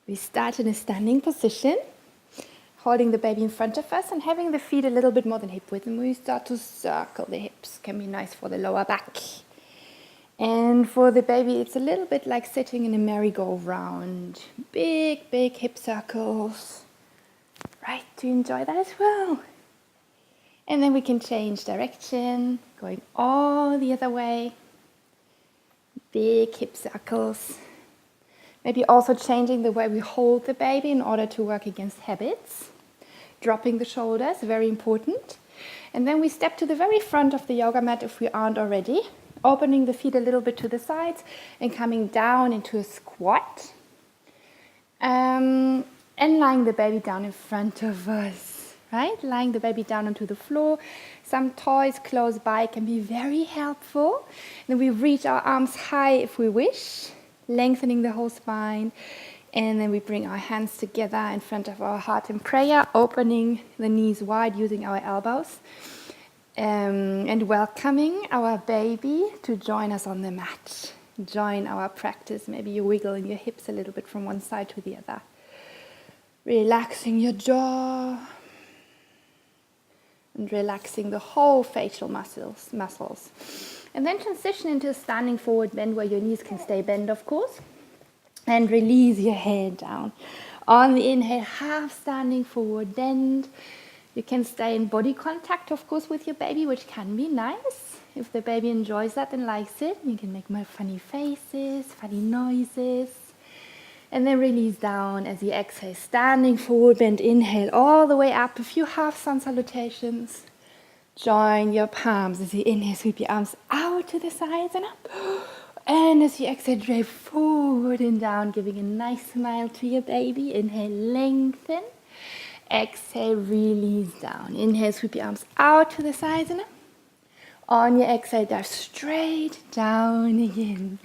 We start in a standing position, holding the baby in front of us and having the feet a little bit more than hip width. And we start to circle the hips. Can be nice for the lower back. And for the baby, it's a little bit like sitting in a merry-go-round. Big, big hip circles. Right, do you enjoy that as well? And then we can change direction, going all the other way. Big hip circles. Maybe also changing the way we hold the baby in order to work against habits. Dropping the shoulders, very important. And then we step to the very front of the yoga mat if we aren't already. Opening the feet a little bit to the sides and coming down into a squat. And lying the baby down in front of us, right? Lying the baby down onto the floor. Some toys close by can be very helpful. Then we reach our arms high if we wish, lengthening the whole spine. And then we bring our hands together in front of our heart in prayer, opening the knees wide using our elbows. And welcoming our baby to join us on the mat. Join our practice. Maybe you wiggle in your hips a little bit from one side to the other. Relaxing your jaw. And relaxing the whole facial muscles. And then transition into a standing forward bend where your knees can stay bent, of course. And release your head down. On the inhale, half standing forward bend. You can stay in body contact, of course, with your baby, which can be nice. If the baby enjoys that and likes it, you can make more funny faces, funny noises. And then release down as you exhale, standing forward bend, inhale all the way up, a few half sun salutations. Join your palms as you inhale, sweep your arms out to the sides and up. And as you exhale, drape forward and down, giving a nice smile to your baby. Inhale, lengthen. Exhale, release down. Inhale, sweep your arms out to the sides and up. On your exhale, dive straight down again.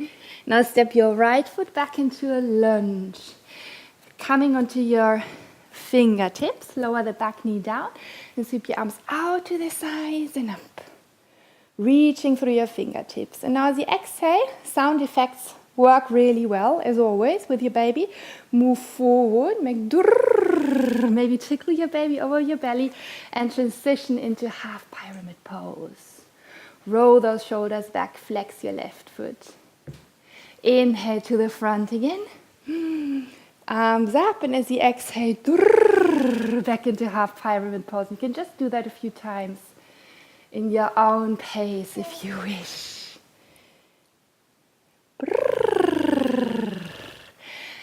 Now step your right foot back into a lunge. Coming onto your fingertips, lower the back knee down and sweep your arms out to the sides and up. Reaching through your fingertips. And now as you exhale, sound effects work really well, as always, with your baby. Move forward, make durr, maybe tickle your baby over your belly and transition into half pyramid pose. Roll those shoulders back, flex your left foot. Inhale to the front again. Arms up, and as you exhale, durr, back into half pyramid pose. You can just do that a few times in your own pace if you wish.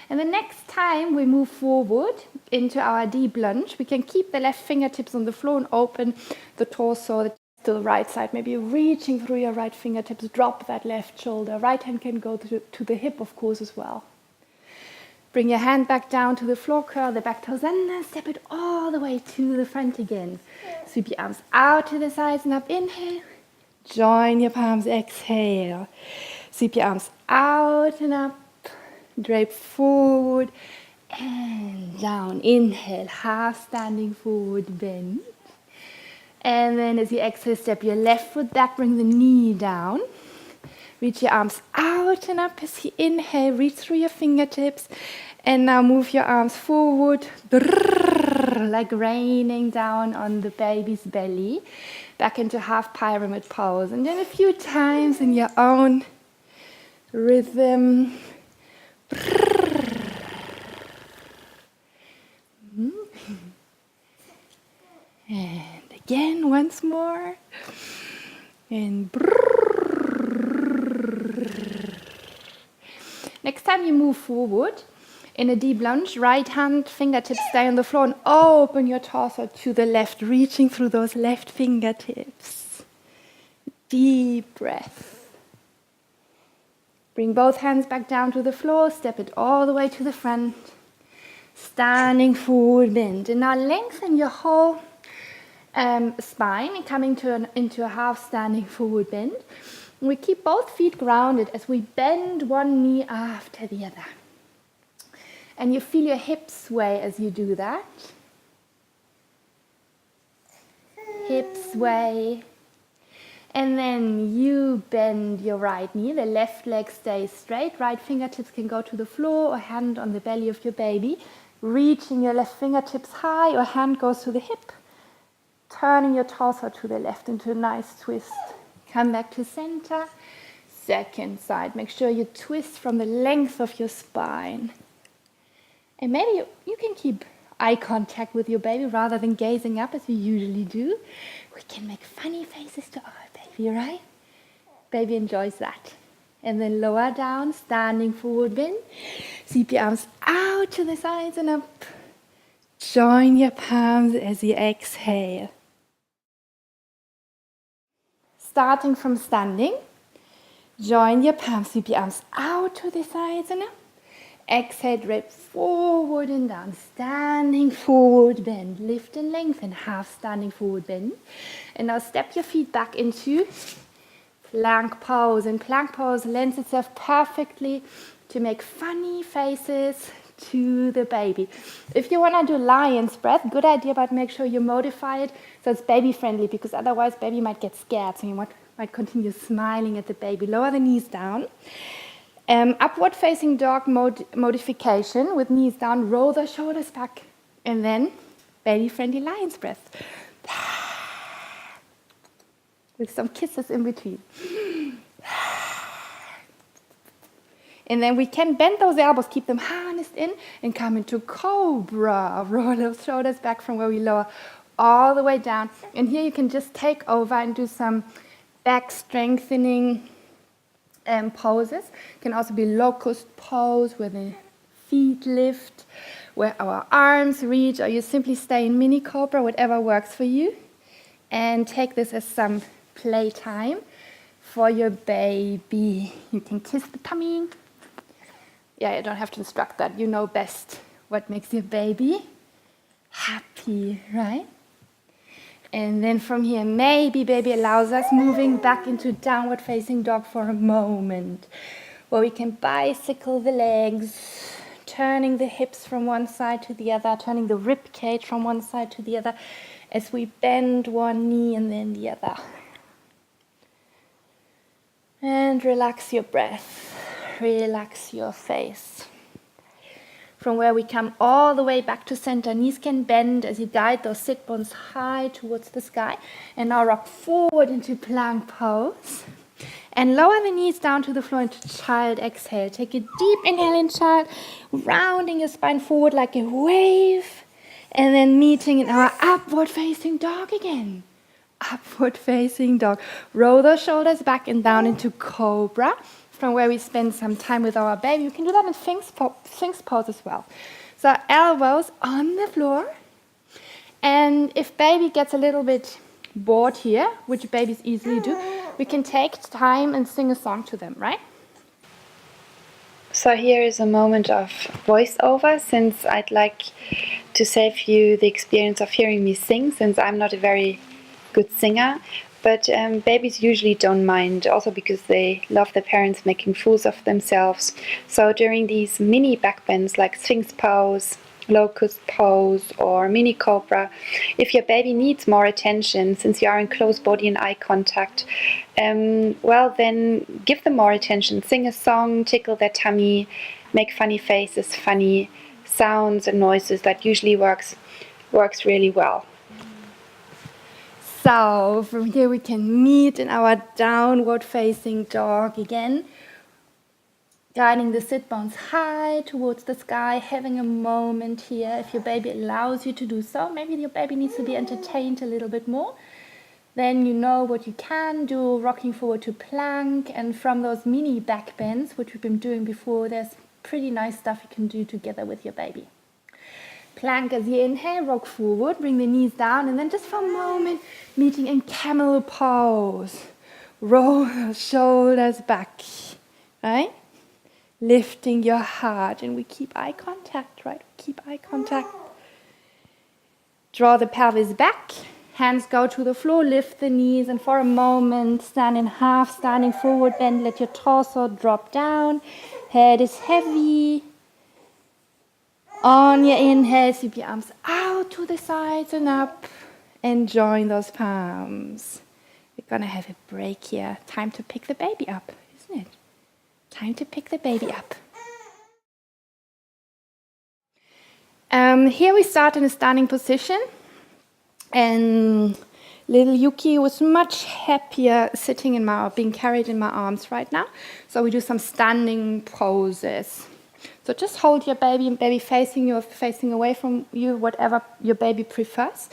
And the next time we move forward into our deep lunge, we can keep the left fingertips on the floor and open the torso to the right side. Maybe reaching through your right fingertips, drop that left shoulder. Right hand can go to the hip, of course, as well. Bring your hand back down to the floor, curl the back toes, and then step it all the way to the front again. Sweep your arms out to the sides and up. Inhale. Join your palms. Exhale. Sweep your arms out and up. Drape forward and down. Inhale, half standing forward bend. And then as you exhale, step your left foot back, bring the knee down. Reach your arms out and up as you inhale, reach through your fingertips. And now move your arms forward, like raining down on the baby's belly. Back into half pyramid pose. And then a few times in your own rhythm. And again, once more. And next time you move forward in a deep lunge, right hand fingertips stay on the floor and open your torso to the left, reaching through those left fingertips. Deep breath. Bring both hands back down to the floor, step it all the way to the front. Standing forward bend. And now lengthen your whole spine and coming into a half standing forward bend. And we keep both feet grounded as we bend one knee after the other. And you feel your hips sway as you do that. Hips sway. And then you bend your right knee, the left leg stays straight, right fingertips can go to the floor or hand on the belly of your baby, reaching your left fingertips high or hand goes to the hip, turning your torso to the left into a nice twist. Come back to center, second side. Make sure you twist from the length of your spine. And maybe you can keep eye contact with your baby rather than gazing up as we usually do. We can make funny faces to our baby, right? Baby enjoys that. And then lower down, standing forward bend. Sweep your arms out to the sides and up. Join your palms as you exhale. Starting from standing, join your palms, sweep your arms out to the sides and up. Exhale, drift forward and down, standing forward bend, lift and lengthen, half standing forward bend. And now step your feet back into plank pose. And plank pose lends itself perfectly to make funny faces to the baby. If you want to do lion's breath, good idea, but make sure you modify it so it's baby friendly, because otherwise baby might get scared, so you might continue smiling at the baby. Lower the knees down. Upward facing dog modification with knees down, roll the shoulders back, and then baby friendly lion's breath with some kisses in between. And then we can bend those elbows, keep them harnessed in, and come into cobra. Roll those shoulders back from where we lower all the way down. And here you can just take over and do some back strengthening poses. It can also be locust pose where the feet lift, where our arms reach, or you simply stay in mini cobra, whatever works for you. And take this as some playtime for your baby. You can kiss the tummy. Yeah, you don't have to instruct that. You know best what makes your baby happy, right? And then from here, maybe baby allows us moving back into downward facing dog for a moment, where we can bicycle the legs, turning the hips from one side to the other, turning the rib cage from one side to the other, as we bend one knee and then the other. And relax your breath, relax your face. From where we come all the way back to center, knees can bend as you guide those sit bones high towards the sky. And now rock forward into plank pose. And lower the knees down to the floor into child exhale. Take a deep inhale in child, rounding your spine forward like a wave. And then meeting in our upward facing dog again. Upward facing dog. Roll those shoulders back and down into cobra, from where we spend some time with our baby. You can do that in Sphinx pose as well. So elbows on the floor. And if baby gets a little bit bored here, which babies easily do, we can take time and sing a song to them, right? So here is a moment of voiceover, since I'd like to save you the experience of hearing me sing, since I'm not a very good singer. But babies usually don't mind, also because they love their parents making fools of themselves. So during these mini backbends like Sphinx pose, locust pose or mini cobra, if your baby needs more attention, since you are in close body and eye contact, well then give them more attention. Sing a song, tickle their tummy, make funny faces, funny sounds and noises. That usually works really well. So from here we can meet in our downward facing dog again, guiding the sit bones high towards the sky, having a moment here. If your baby allows you to do so, maybe your baby needs to be entertained a little bit more, then you know what you can do, rocking forward to plank. And from those mini back bends, which we've been doing before, there's pretty nice stuff you can do together with your baby. Plank as you inhale, rock forward, bring the knees down, and then just for a moment, meeting in camel pose. Roll the shoulders back, right? Lifting your heart, and we keep eye contact, right? Keep eye contact. Draw the pelvis back, hands go to the floor, lift the knees, and for a moment, stand in half, standing forward bend, let your torso drop down, head is heavy. On your inhale, sweep your arms out to the sides and up, and join those palms. We're gonna have a break here. Time to pick the baby up, isn't it? Time to pick the baby up. Here we start in a standing position, and little Yuki was much happier sitting in being carried in my arms right now. So we do some standing poses. So just hold your baby, and baby facing you or facing away from you, whatever your baby prefers.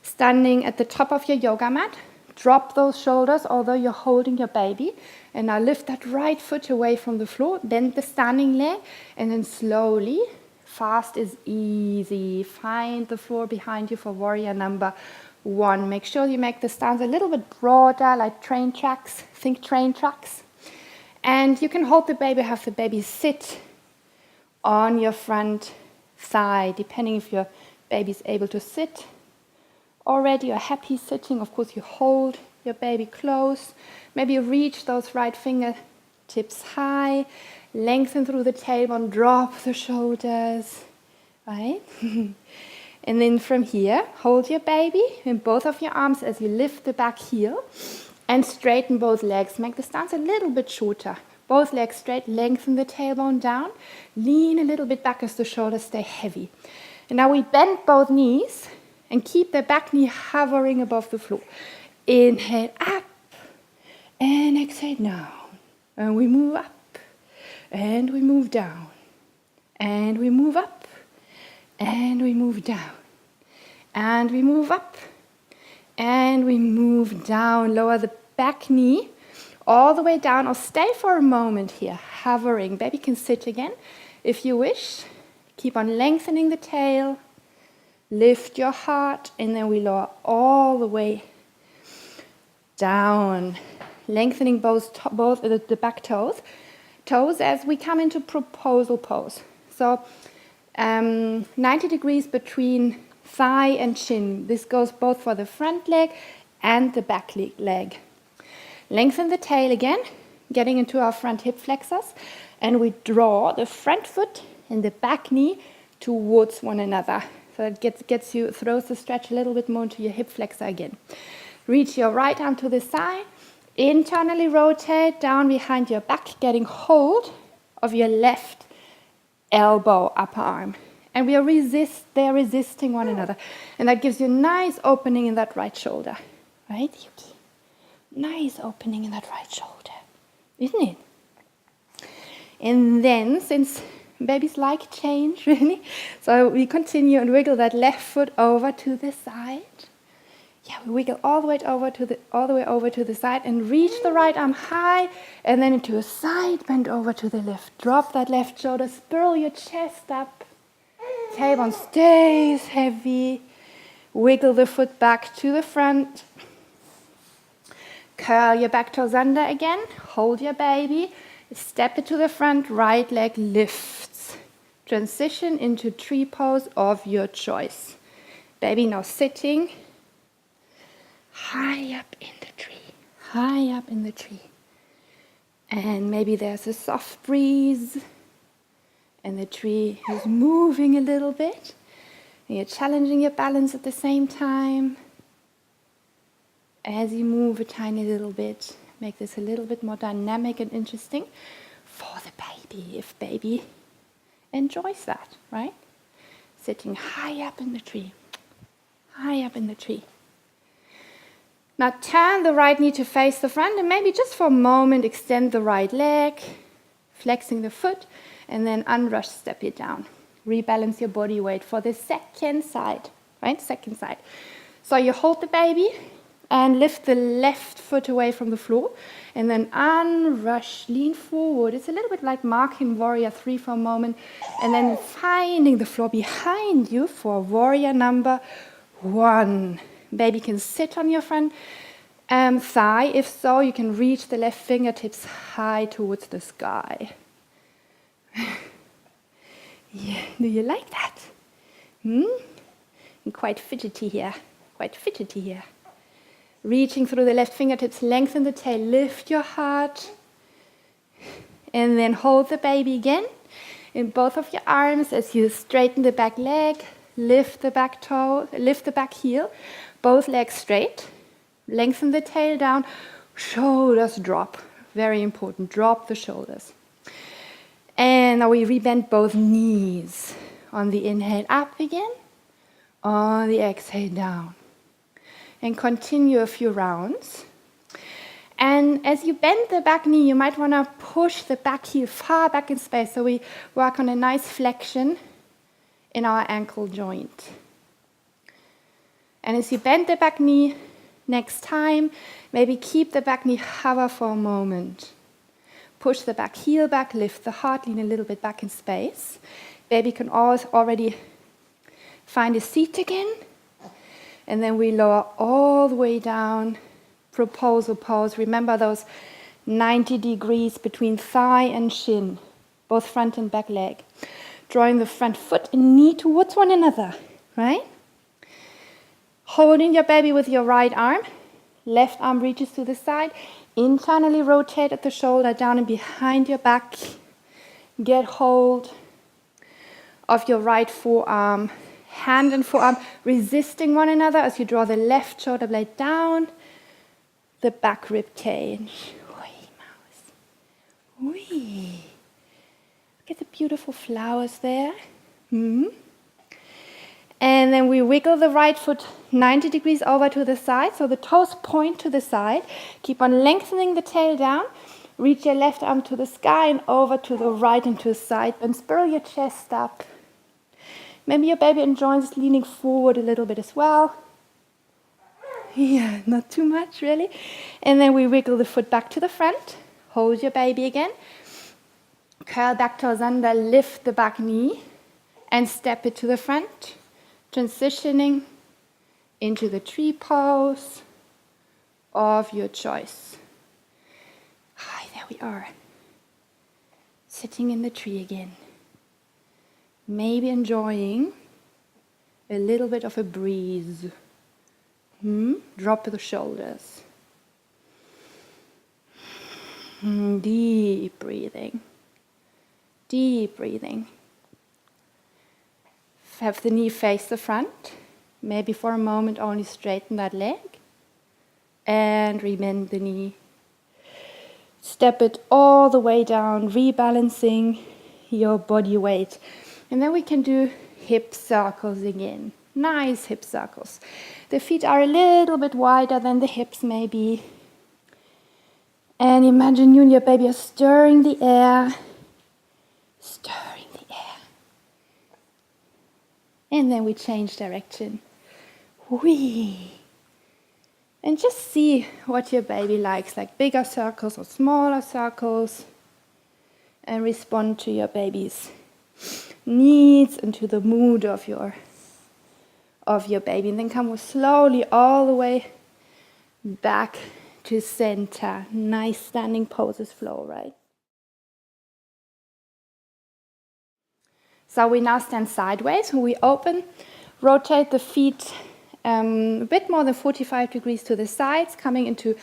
Standing at the top of your yoga mat, drop those shoulders although you're holding your baby. And now lift that right foot away from the floor, bend the standing leg, and then slowly, fast is easy, find the floor behind you for warrior number 1. Make sure you make the stance a little bit broader, like train tracks, think train tracks. And you can hold the baby, have the baby sit on your front thigh, depending if your baby is able to sit already or happy sitting. Of course, you hold your baby close. Maybe reach those right fingertips high, lengthen through the tailbone, drop the shoulders, right? And then from here, hold your baby in both of your arms as you lift the back heel and straighten both legs. Make the stance a little bit shorter. Both legs straight, lengthen the tailbone down, lean a little bit back as the shoulders stay heavy. And now we bend both knees and keep the back knee hovering above the floor. Inhale up and exhale down. And we move up and we move down. And we move up and we move down. And we move up and we move down. Lower the back knee all the way down, or stay for a moment here, hovering. Baby can sit again if you wish. Keep on lengthening the tail. Lift your heart, and then we lower all the way down, lengthening both the back toes as we come into proposal pose. So 90 degrees between thigh and shin. This goes both for the front leg and the back leg. Lengthen the tail again, getting into our front hip flexors, and we draw the front foot and the back knee towards one another. So it gets you, throws the stretch a little bit more into your hip flexor again. Reach your right arm to the side, internally rotate down behind your back, getting hold of your left elbow, upper arm. And they're resisting one another. And that gives you a nice opening in that right shoulder. Right, Yuki? Nice opening in that right shoulder, isn't it? And then, since babies like change, really, so we continue and wiggle that left foot over to the side. Yeah, we wiggle all the way over to the side and reach the right arm high, and then into a side bend over to the left. Drop that left shoulder, spiral your chest up. Tailbone stays heavy. Wiggle the foot back to the front. Curl your back toes under again. Hold your baby. Step it to the front. Right leg lifts. Transition into tree pose of your choice. Baby now sitting high up in the tree. High up in the tree. And maybe there's a soft breeze. And the tree is moving a little bit. And you're challenging your balance at the same time. As you move a tiny little bit, make this a little bit more dynamic and interesting for the baby, if baby enjoys that, right? Sitting high up in the tree, high up in the tree. Now turn the right knee to face the front, and maybe just for a moment extend the right leg, flexing the foot, and then unrush step it down. Rebalance your body weight for the second side, right? Second side. So you hold the baby and lift the left foot away from the floor, and then unrush, lean forward. It's a little bit like marking warrior 3 for a moment, and then finding the floor behind you for warrior number 1. Baby can sit on your front thigh. If so, you can reach the left fingertips high towards the sky. Yeah, do you like that? I'm quite fidgety here. Reaching through the left fingertips, lengthen the tail, lift your heart, and then hold the baby again in both of your arms as you straighten the back leg, lift the back toe, lift the back heel, both legs straight, Lengthen the tail down, shoulders drop. Very important, drop the shoulders. And now we rebend both knees. On the inhale, up again. On the exhale, down. And continue a few rounds. And as you bend the back knee, you might want to push the back heel far back in space. So we work on a nice flexion in our ankle joint. And as you bend the back knee, next time, maybe keep the back knee hover for a moment. Push the back heel back, lift the heart, lean a little bit back in space. Baby can already find a seat again. And then we lower all the way down. Proposal pose. Remember those 90 degrees between thigh and shin, both front and back leg. Drawing the front foot and knee towards one another, right? Holding your baby with your right arm. Left arm reaches to the side. Internally rotate at the shoulder down and behind your back. Get hold of your right forearm. Hand and forearm resisting one another as you draw the left shoulder blade down. The back rib cage. Wee, mouse. Wee. Look at the beautiful flowers there. And then we wiggle the right foot 90 degrees over to the side. So the toes point to the side. Keep on lengthening the tail down. Reach your left arm to the sky and over to the right and to the side. And spiral your chest up. Maybe your baby enjoys leaning forward a little bit as well. Yeah, not too much really. And then we wiggle the foot back to the front. Hold your baby again. Curl back toes under, lift the back knee and step it to the front. Transitioning into the tree pose of your choice. Hi, there we are. Sitting in the tree again. Maybe enjoying a little bit of a breeze. Drop the shoulders. Deep breathing. Deep breathing. Have the knee face the front. Maybe for a moment only straighten that leg. And rebend the knee. Step it all the way down, rebalancing your body weight. And then we can do hip circles again. Nice hip circles. The feet are a little bit wider than the hips maybe. And imagine you and your baby are stirring the air. Stirring the air. And then we change direction. Whee! And just see what your baby likes, like bigger circles or smaller circles. And respond to your baby's needs and to the mood of your baby. And then come slowly all the way back to center. Nice standing poses flow, right? So we now stand sideways. We open, rotate the feet a bit more than 45 degrees to the sides, coming into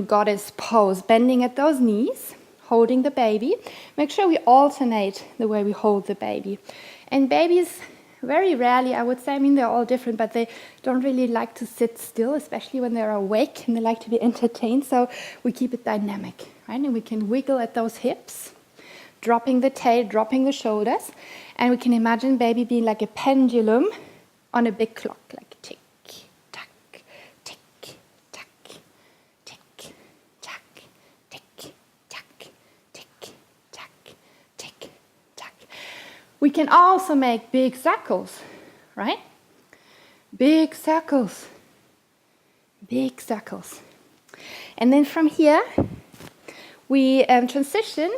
goddess pose, bending at those knees, holding the baby. Make sure we alternate the way we hold the baby. And babies, very rarely, I would say, I mean, they're all different, but they don't really like to sit still, especially when they're awake and they like to be entertained. So we keep it dynamic, right? And we can wiggle at those hips, dropping the tail, dropping the shoulders. And we can imagine baby being like a pendulum on a big clock, like tick, tack, tick, tack, tick, tack, tick, tack, tick, tack, tick, tack. We can also make big circles, right? Big circles. Big circles. And then from here, we transition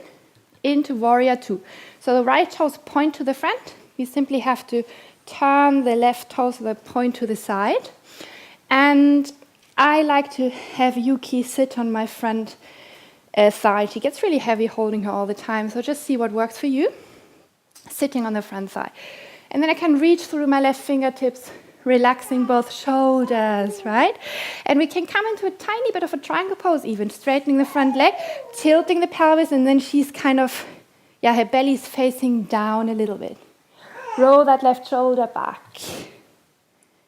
into warrior two. So the right toes point to the front. You simply have to turn the left toes that point to the side. And I like to have Yuki sit on my front thigh. She gets really heavy holding her all the time. So just see what works for you. Sitting on the front thigh. And then I can reach through my left fingertips, relaxing both shoulders, right? And we can come into a tiny bit of a triangle pose even, straightening the front leg, tilting the pelvis, and then she's kind of, her belly's facing down a little bit. Roll that left shoulder back.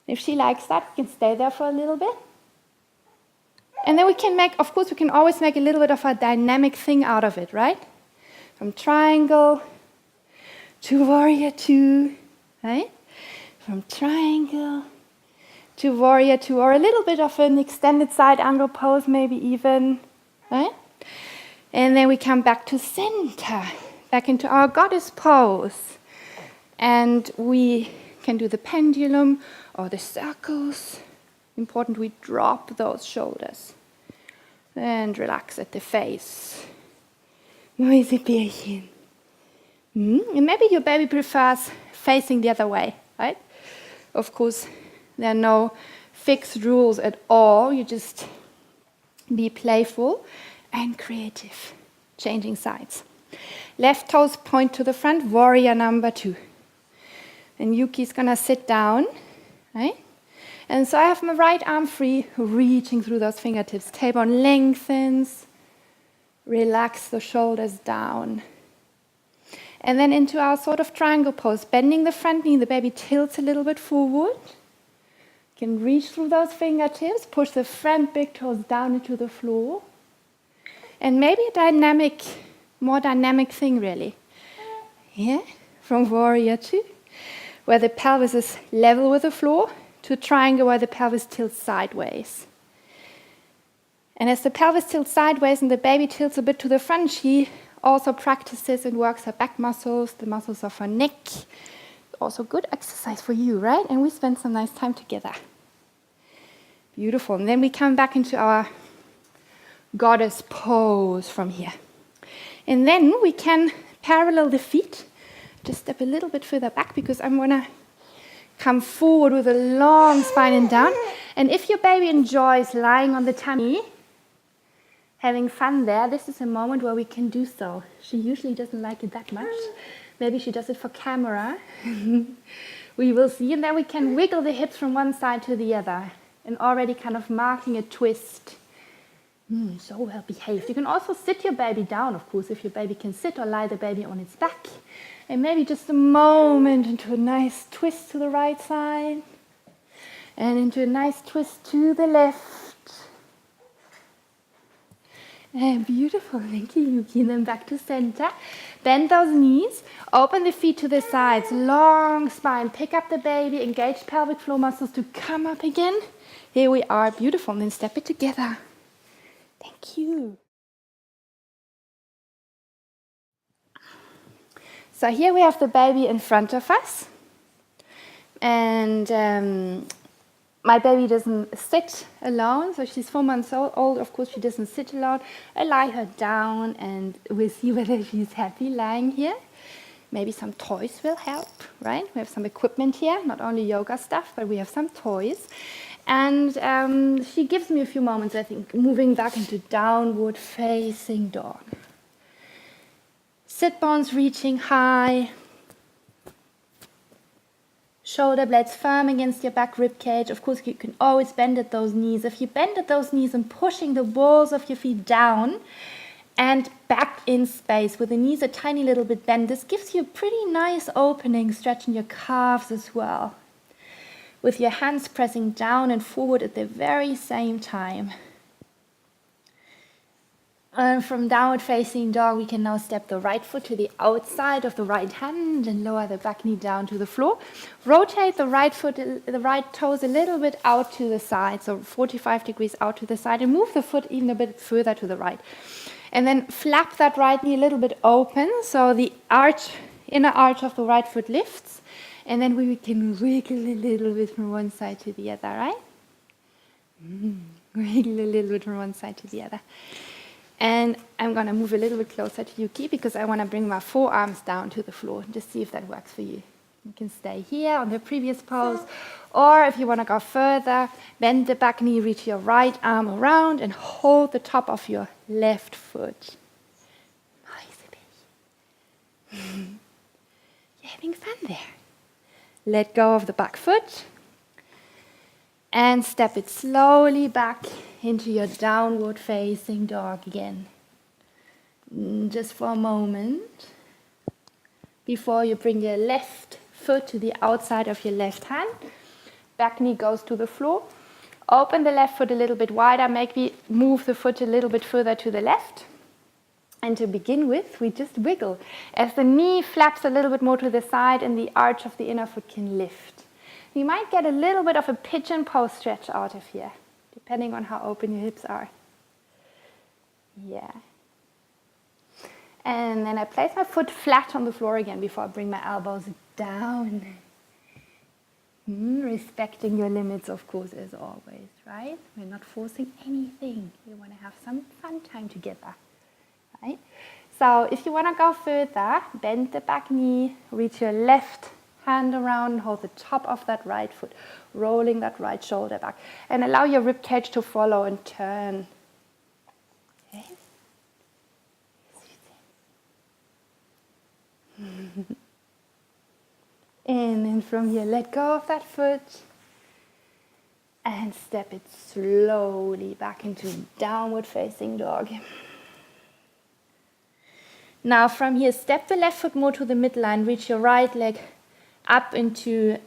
If she likes that, we can stay there for a little bit. And then we can make, of course, we can always make a little bit of a dynamic thing out of it, right? From triangle to warrior two, right? From triangle to warrior two, or a little bit of an extended side angle pose, maybe even, right? And then we come back to center, back into our goddess pose. And we can do the pendulum or the circles. Important we drop those shoulders. And relax at the face. Mäusebärchen. And maybe your baby prefers facing the other way, right? Of course, there are no fixed rules at all. You just be playful and creative, changing sides. Left toes point to the front, warrior number two. And Yuki's gonna sit down, right? And so I have my right arm free, reaching through those fingertips. Tailbone lengthens, relax the shoulders down. And then into our sort of triangle pose, bending the front knee, the baby tilts a little bit forward. You can reach through those fingertips, push the front big toes down into the floor. And maybe a more dynamic thing really. Yeah, from warrior two, where the pelvis is level with the floor, to triangle where the pelvis tilts sideways. And as the pelvis tilts sideways and the baby tilts a bit to the front, she also practices and works her back muscles, the muscles of her neck. Also good exercise for you, right? And we spend some nice time together. Beautiful. And then we come back into our goddess pose from here. And then we can parallel the feet. Just step a little bit further back because I'm going to come forward with a long spine and down. And if your baby enjoys lying on the tummy, having fun there, this is a moment where we can do so. She usually doesn't like it that much. Maybe she does it for camera. We will see. And then we can wiggle the hips from one side to the other and already kind of marking a twist. So well behaved. You can also sit your baby down, of course, if your baby can sit, or lie the baby on its back. And maybe just a moment into a nice twist to the right side. And into a nice twist to the left. And beautiful, thank you, Yuki. And then back to center. Bend those knees, open the feet to the sides, long spine, pick up the baby, engage pelvic floor muscles to come up again. Here we are, beautiful. And then step it together. Thank you. So here we have the baby in front of us. And my baby doesn't sit alone, so she's 4 months old. Of course, she doesn't sit alone. I lie her down and we'll see whether she's happy lying here. Maybe some toys will help, right? We have some equipment here, not only yoga stuff, but we have some toys. And she gives me a few moments, I think, moving back into downward facing dog. Sit bones reaching high. Shoulder blades firm against your back rib cage. Of course, you can always bend at those knees. If you bend at those knees and pushing the balls of your feet down and back in space with the knees a tiny little bit bent, this gives you a pretty nice opening, stretching your calves as well. With your hands pressing down and forward at the very same time. And from downward facing dog, we can now step the right foot to the outside of the right hand and lower the back knee down to the floor. Rotate the right foot, the right toes a little bit out to the side, so 45 degrees out to the side, and move the foot even a bit further to the right. And then flap that right knee a little bit open, so the inner arch of the right foot lifts. And then we can wiggle a little bit from one side to the other, right? Wiggle a little bit from one side to the other. And I'm going to move a little bit closer to Yuki because I want to bring my forearms down to the floor. Just see if that works for you. You can stay here on the previous pose. Or if you want to go further, bend the back knee, reach your right arm around and hold the top of your left foot. You're having fun there. Let go of the back foot. And step it slowly back into your downward facing dog again. Just for a moment. Before you bring your left foot to the outside of your left hand. Back knee goes to the floor. Open the left foot a little bit wider, maybe move the foot a little bit further to the left. And to begin with, we just wiggle as the knee flaps a little bit more to the side and the arch of the inner foot can lift. You might get a little bit of a pigeon pose stretch out of here, depending on how open your hips are. Yeah. And then I place my foot flat on the floor again before I bring my elbows down. Respecting your limits, of course, as always, right? We're not forcing anything. We want to have some fun time together, right? So if you want to go further, bend the back knee, reach your left hand around, hold the top of that right foot, rolling that right shoulder back, and allow your rib cage to follow and turn. Okay? And then from here, let go of that foot and step it slowly back into downward facing dog. Now from here, step the left foot more to the midline, reach your right leg up into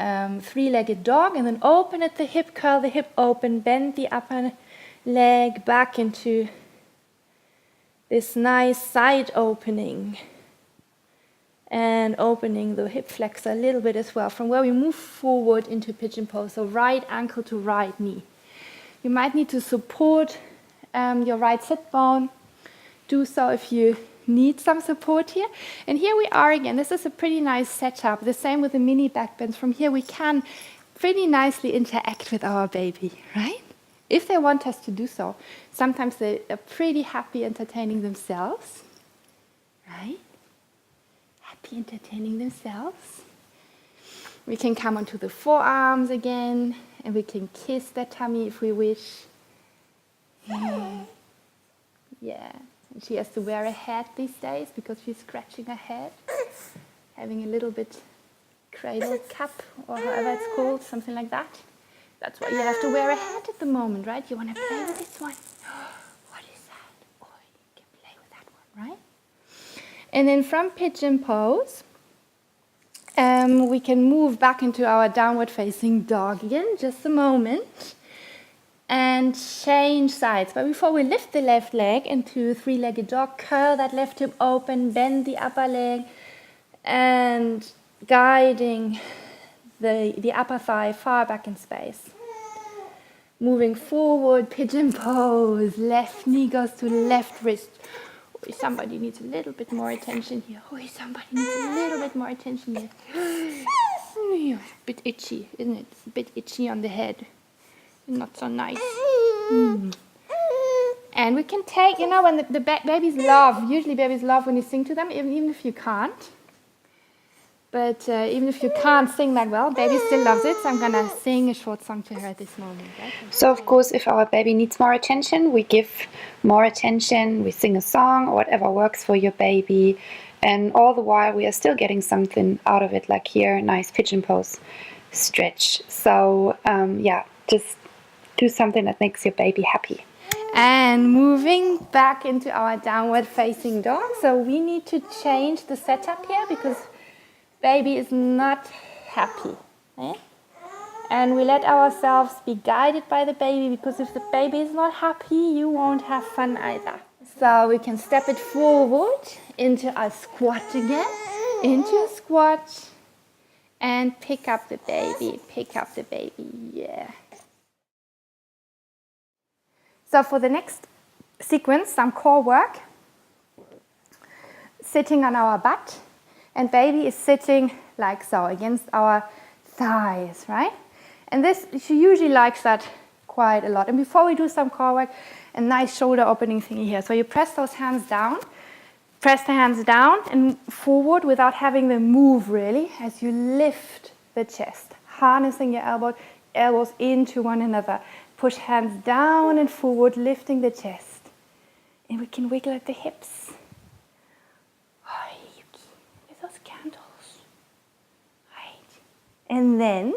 three-legged dog, and then open at the hip, curl the hip open, bend the upper leg back into this nice side opening. And opening the hip flexor a little bit as well, from where we move forward into pigeon pose, so right ankle to right knee. You might need to support your right sit bone. Do so if you need some support here. And here we are again. This is a pretty nice setup. The same with the mini back bends. From here we can pretty nicely interact with our baby, right? If they want us to do so. Sometimes they are pretty happy entertaining themselves, right? Entertaining themselves. We can come onto the forearms again, and we can kiss their tummy if we wish. Yeah. And she has to wear a hat these days because she's scratching her head, having a little bit cradle cap, or however it's called, something like that. That's why you have to wear a hat at the moment, right? You want to play with this one. What is that? Oh, you can play with that one, right? And then from pigeon pose, we can move back into our downward facing dog again, just a moment, and change sides. But before we lift the left leg into three-legged dog, curl that left hip open, bend the upper leg, and guiding the upper thigh far back in space. Moving forward, pigeon pose, left knee goes to left wrist. Somebody needs a little bit more attention here. Somebody needs a little bit more attention here. A bit itchy, isn't it? It's a bit itchy on the head. Not so nice. And we can take, when the babies love, usually babies love when you sing to them, even if you can't. But even if you can't sing that well, baby still loves it. So I'm going to sing a short song to her at this moment. Right? So of course, if our baby needs more attention, we give more attention, we sing a song or whatever works for your baby. And all the while we are still getting something out of it, like here, nice pigeon pose stretch. So just do something that makes your baby happy. And moving back into our downward facing dog. So we need to change the setup here because baby is not happy. And we let ourselves be guided by the baby, because if the baby is not happy, you won't have fun either. So we can step it forward into a squat again, into a squat, and pick up the baby, yeah. So for the next sequence, some core work, sitting on our butt, and baby is sitting like so, against our thighs, right? And this, she usually likes that quite a lot. And before we do some core work, a nice shoulder opening thingy here. So you press those hands down, press the hands down and forward without having them move really, as you lift the chest, harnessing your elbows into one another. Push hands down and forward, lifting the chest. And we can wiggle at the hips. With those candles. Right. And then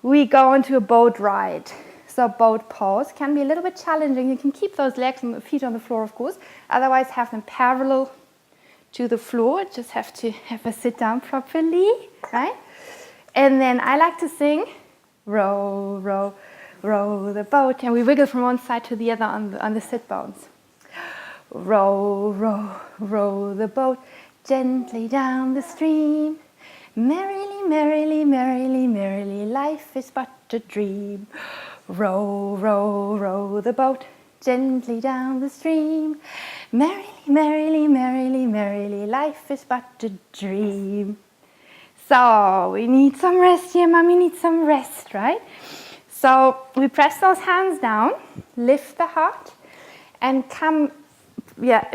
we go into a boat ride. So boat pose can be a little bit challenging. You can keep those legs and feet on the floor, of course. Otherwise, have them parallel to the floor. Just have to have a sit down properly, right? And then I like to sing, row, row, row the boat. And we wiggle from one side to the other on the sit bones. Row, row, row the boat gently down the stream. Merrily, merrily, merrily, merrily, life is but a dream. Row, row, row the boat gently down the stream. Merrily, merrily, merrily, merrily, life is but a dream. So we need some rest here, Mommy needs some rest, right? So we press those hands down, lift the heart, and come,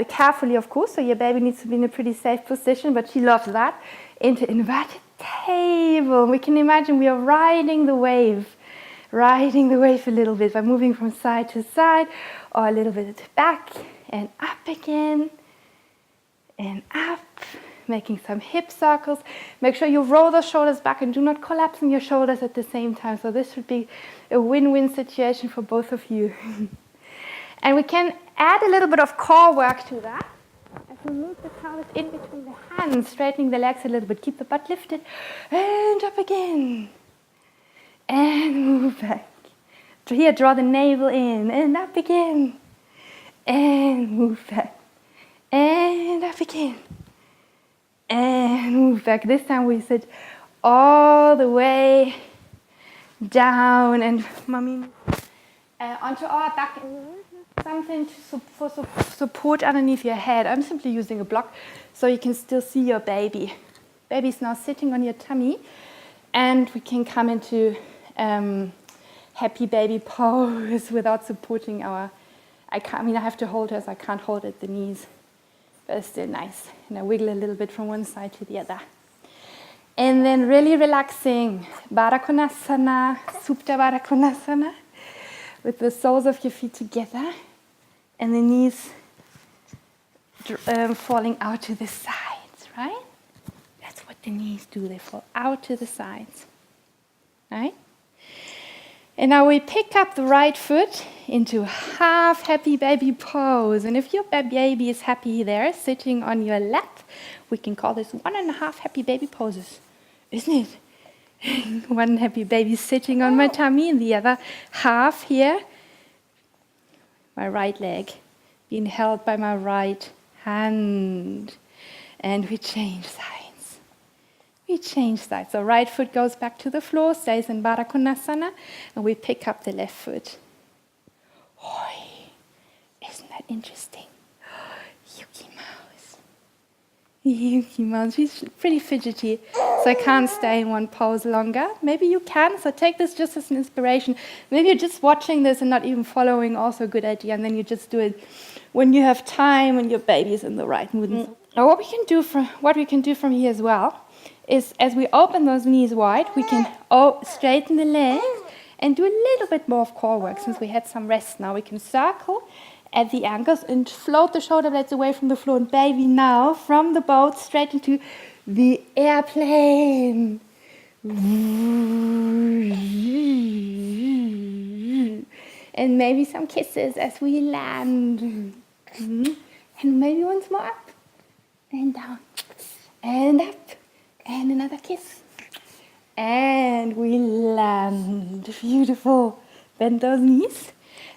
carefully of course, so your baby needs to be in a pretty safe position, but she loves that, into inverted table. We can imagine we are riding the wave a little bit by moving from side to side, or a little bit back and up again, and up, making some hip circles. Make sure you roll the shoulders back and do not collapse in your shoulders at the same time. So this should be a win-win situation for both of you. And we can add a little bit of core work to that. As we move the pelvis in between the hands, straightening the legs a little bit. Keep the butt lifted and up again. And move back. Here, draw the navel in and up again. And move back. And up again. And move back. This time we sit all the way down and Mommy onto our back. Something for support underneath your head. I'm simply using a block so you can still see your baby. Baby's now sitting on your tummy, and we can come into happy baby pose without supporting our. I have to hold her, so I can't hold at the knees, but it's still nice. And I wiggle a little bit from one side to the other. And then really relaxing, Baddha Konasana, Supta Baddha Konasana, with the soles of your feet together and the knees falling out to the sides, right? That's what the knees do, they fall out to the sides, right? And now we pick up the right foot into half happy baby pose. And if your baby is happy there, sitting on your lap, we can call this 1.5 happy baby poses, isn't it? One happy baby sitting on my tummy, and the other half here, my right leg being held by my right hand. And we change sides. We change sides. So right foot goes back to the floor, stays in Baddha Konasana, and we pick up the left foot. Oi, isn't that interesting? Yuki Mouse. Yuki Mouse, she's pretty fidgety, so I can't stay in one pose longer. Maybe you can, so take this just as an inspiration. Maybe you're just watching this and not even following, also a good idea, and then you just do it when you have time, when your baby is in the right mood. Now what we can do from here as well is, as we open those knees wide, we can straighten the legs and do a little bit more of core work. Since we had some rest now, we can circle at the ankles and float the shoulder blades away from the floor. And baby, now from the boat straight into the airplane. And maybe some kisses as we land. And maybe once more up and down and up. And another kiss. And we land. Beautiful. Bend those knees.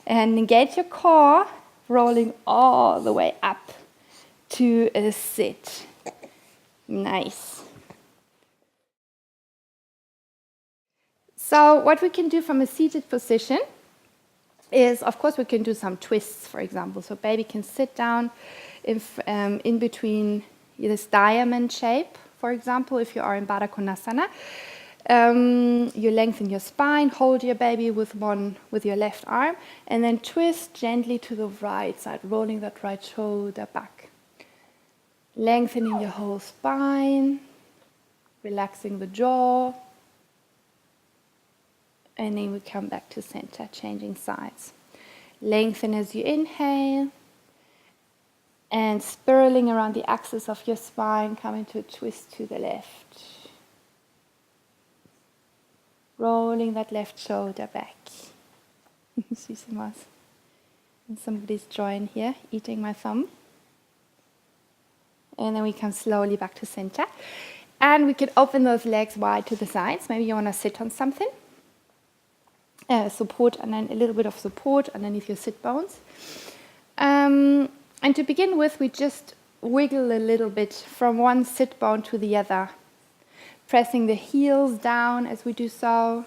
And engage your core, rolling all the way up to a sit. Nice. So what we can do from a seated position is, of course, we can do some twists, for example. So baby can sit down in between this diamond shape. For example, if you are in Baddha Konasana, you lengthen your spine, hold your baby with your left arm, and then twist gently to the right side, rolling that right shoulder back. Lengthening your whole spine, relaxing the jaw, and then we come back to center, changing sides. Lengthen as you inhale, and spiraling around the axis of your spine, coming to a twist to the left. Rolling that left shoulder back. See some mouse. And somebody's drawing here, eating my thumb. And then we come slowly back to center. And we can open those legs wide to the sides. Maybe you want to sit on something. support, and then a little bit of support underneath your sit bones. And to begin with, we just wiggle a little bit from one sit bone to the other, pressing the heels down as we do so.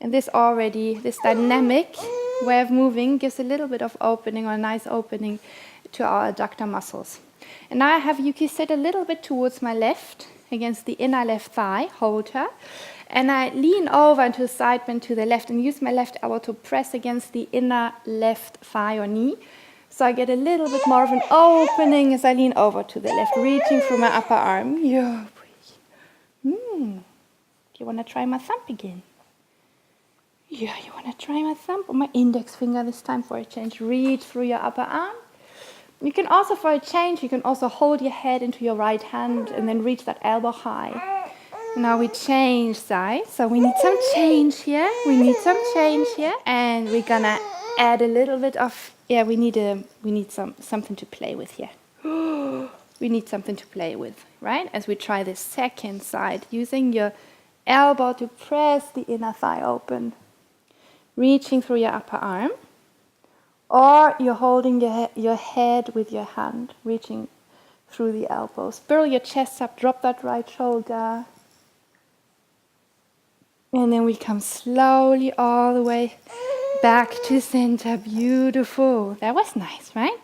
And this dynamic way of moving gives a little bit of opening, or a nice opening to our adductor muscles. And now I have Yuki sit a little bit towards my left, against the inner left thigh, hold her. And I lean over into a side bend to the left and use my left elbow to press against the inner left thigh or knee. So I get a little bit more of an opening as I lean over to the left, reaching through my upper arm. Yeah, do you want to try my thumb again? Yeah, you want to try my thumb or my index finger this time for a change? Reach through your upper arm. You can also, for a change, you can also hold your head into your right hand and then reach that elbow high. Now we change sides, so we need some change here. And we're gonna add a little bit of, we need something to play with here. We need something to play with, right? As we try this second side, using your elbow to press the inner thigh open, reaching through your upper arm, or you're holding your head with your hand, reaching through the elbow. Spiral your chest up, drop that right shoulder. And then we come slowly all the way back to center. Beautiful. That was nice, right?